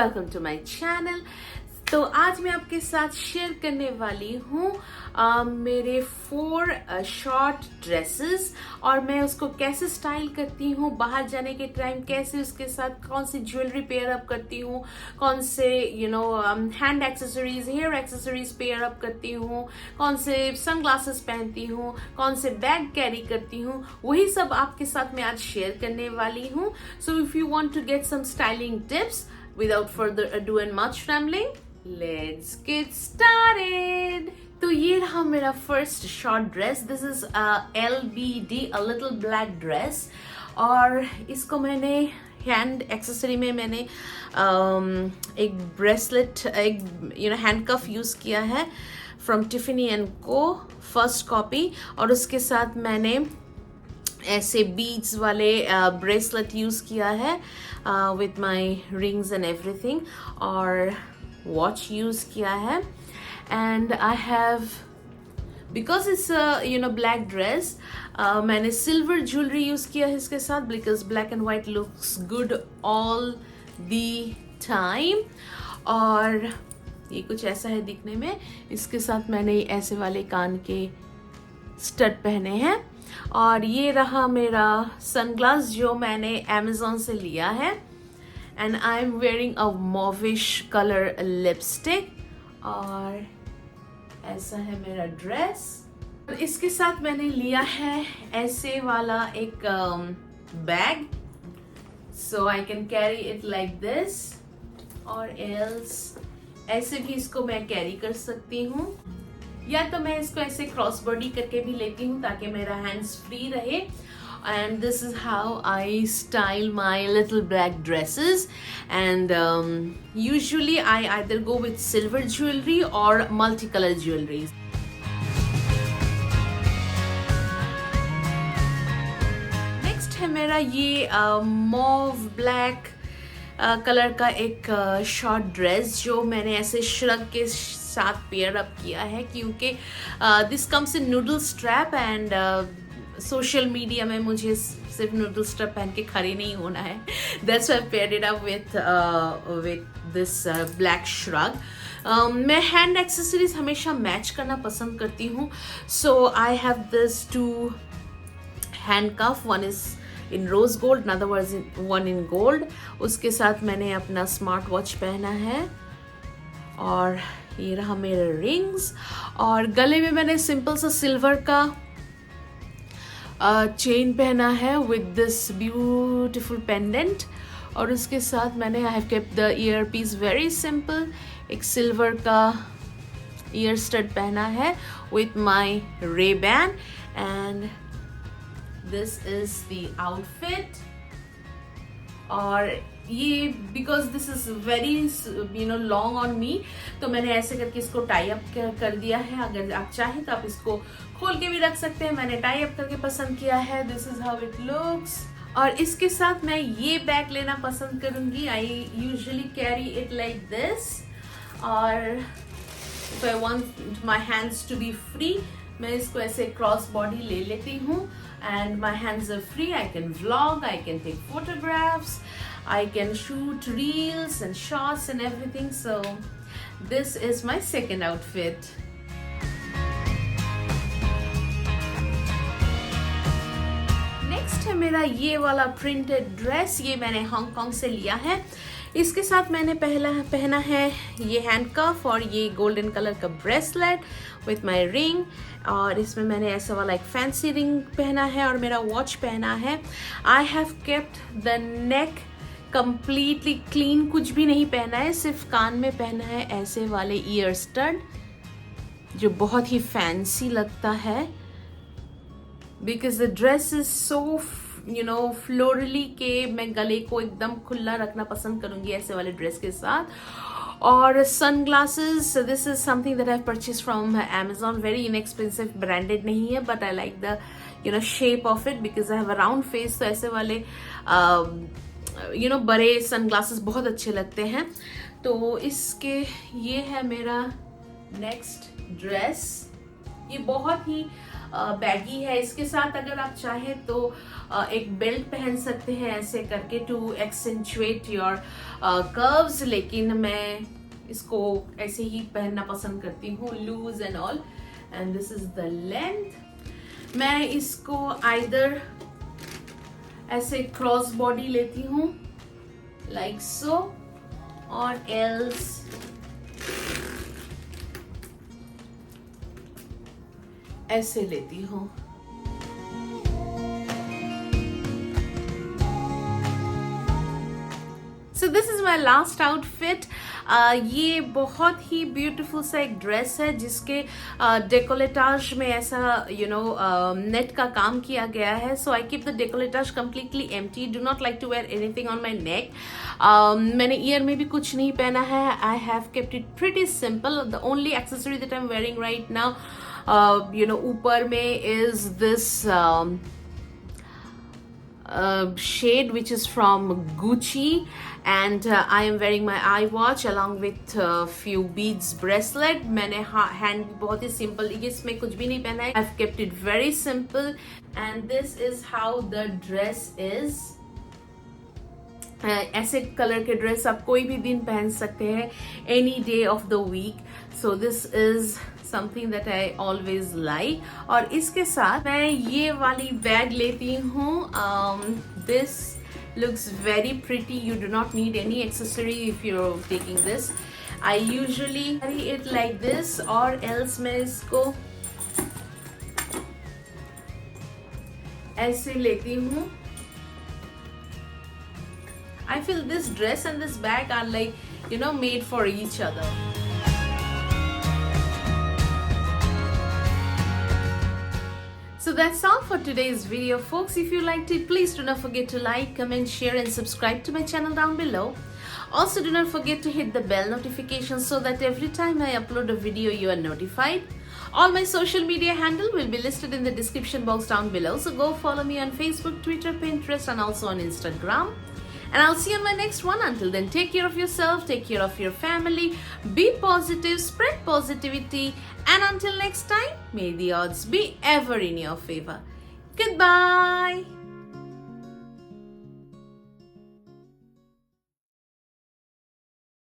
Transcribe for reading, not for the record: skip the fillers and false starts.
Welcome to my channel. तो आज मैं आपके साथ शेयर करने वाली हूँ मेरे 4 शॉर्ट ड्रेसेस और मैं उसको कैसे स्टाइल करती हूँ, बाहर जाने के टाइम कैसे उसके साथ कौन सी ज्वेलरी पेयर अप करती हूँ, कौन से hand accessories, hair accessories pair up करती हूँ, कौन से सनग्लासेस पहनती हूँ, कौन से बैग कैरी करती हूँ, वही सब आपके साथ मैं आज शेयर करने वाली हूँ। So if you want to get some styling tips without further ado and much rambling, let's get started. तो ये रहा मेरा first short dress. This is LBD, a little black dress, और इसको मैंने हैंड एक्सेसरी में मैंने एक ब्रेसलेट, एक हैंडकफ यूज किया है फ्रॉम टिफनी एंड को, फर्स्ट कॉपी, और उसके साथ मैंने ऐसे बीड्स वाले ब्रेसलेट यूज किया है with my rings and everything, और वॉच यूज किया है। And I have, because it's black dress, मैंने सिल्वर ज्वेलरी यूज किया है इसके साथ, because black and white looks good all the time. और ये कुछ ऐसा है दिखने में। इसके साथ मैंने ऐसे वाले कान के स्टड पहने हैं, और ये रहा मेरा सनग्लास जो मैंने अमेजोन से लिया है, and I am wearing a mauvish colour lipstick, और ऐसा है मेरा ड्रेस। इसके साथ मैंने लिया है ऐसे वाला एक bag, so I can carry it like this, और एल्स ऐसे भी इसको मैं कैरी कर सकती हूँ, या तो मैं इसको ऐसे क्रॉस बॉडी करके भी लेती हूँ ताकि मेरा हैंड्स फ्री रहे। And this is how I style my little black dresses, and usually I either go with silver jewellery और मल्टी कलर ज्वेलरी। नेक्स्ट है मेरा ये मॉव ब्लैक कलर का एक शॉर्ट ड्रेस जो मैंने ऐसे श्रग के साथ पेयर अप किया है, क्योंकि this comes in noodle strap, and social media में मुझे सिर्फ नूडल स्ट्रैप पहन के खड़ी नहीं होना है। That's why I paired it up with this black shrug. मैं हैंड एक्सेसरीज हमेशा मैच करना पसंद करती हूँ, so I have this 2 handcuff, one is in rose gold, another one in gold. उसके साथ मैंने अपना स्मार्ट वॉच पहना है, और ये रहा मेरे रिंग्स, और गले में मैंने सिंपल सा सिल्वर का चेन पहना है विद दिस ब्यूटीफुल पेंडेंट, और उसके साथ मैंने I have kept the ear piece very simple, एक सिल्वर का ईयर स्टड पहना है with my Ray Ban, and this is the outfit. और ये because this is very long on me, तो मैंने ऐसे करके इसको टाई अप कर दिया है। अगर आप चाहें तो आप इसको खोल के भी रख सकते हैं, मैंने टाई अप करके पसंद किया है। This is how it looks. और इसके साथ मैं ये बैग लेना पसंद करूंगी। I usually carry it like this, और if I want my hands to be free, मैं इसको ऐसे क्रॉस बॉडी ले लेती हूँ, and my hands are free. I can vlog, I can take photographs, I can shoot reels and shots and everything. So this is my second outfit. Next है मेरा ये वाला printed dress, ये मैंने Hong Kong से लिया है। इसके साथ मैंने पहना है ये हैंडकफ और ये गोल्डन कलर का ब्रेसलेट विथ माई रिंग, और इसमें मैंने ऐसा वाला एक फैंसी रिंग पहना है और मेरा वॉच पहना है। I have kept the neck completely clean, कुछ भी नहीं पहना है, सिर्फ कान में पहना है ऐसे वाले ईयर स्टड जो बहुत ही फैंसी लगता है, because the dress is so florally के मैं गले को एकदम खुला रखना पसंद करूंगी ऐसे वाले ड्रेस के साथ। और sunglasses, this is something that I have purchase from Amazon, very inexpensive, branded नहीं है, but I like the shape of it because I have a round face, तो ऐसे वाले बड़े सनग्लासेस बहुत अच्छे लगते हैं। तो इसके ये है मेरा नेक्स्ट ड्रेस। ये बहुत ही बैगी है। इसके साथ अगर आप चाहें तो एक बेल्ट पहन सकते हैं ऐसे करके टू एक्सेंचुएट योर कर्व्स, लेकिन मैं इसको ऐसे ही पहनना पसंद करती हूँ, loose and all. And this is the length. मैं इसको आइदर ऐसे क्रॉस बॉडी लेती हूँ लाइक सो, और एल्स ऐसे लेती हूँ। So this is my last outfit. ये बहुत ही ब्यूटीफुल सा एक ड्रेस है जिसके डेकोलेटाज में ऐसा नेट का काम किया गया है। So I keep the decolletage completely empty, do not like to wear anything on my neck. मैंने ईयर में भी कुछ नहीं पहना है। I have kept it pretty simple. The only accessory that I am wearing right now ऊपर में is this shade which is from Gucci, and I am wearing my eye watch along with few beads bracelet. मैंने hand भी बहुत ही simple, इसमें कुछ भी नहीं पहना है। I've kept it very simple, and this is how the dress is. ऐसे कलर के ड्रेस आप कोई भी दिन पहन सकते हैं, any day of the week. So this is something that I always like. और इसके साथ मैं ये वाली बैग लेती हूँ। This looks very pretty. You do not need any accessory if you're taking this. I usually carry it like this, or else मैं इसको ऐसे लेती हूँ। I feel this dress and this bag are like made for each other. So that's all for today's video, folks. If you liked it, please do not forget to like, comment, share and subscribe to my channel down below. Also, do not forget to hit the bell notification so that every time I upload a video, you are notified. All my social media handle will be listed in the description box down below. So go follow me on Facebook, Twitter, Pinterest and also on Instagram. And I'll see you on my next one. Until then, take care of yourself, take care of your family, be positive, spread positivity, and until next time, may the odds be ever in your favor. Goodbye.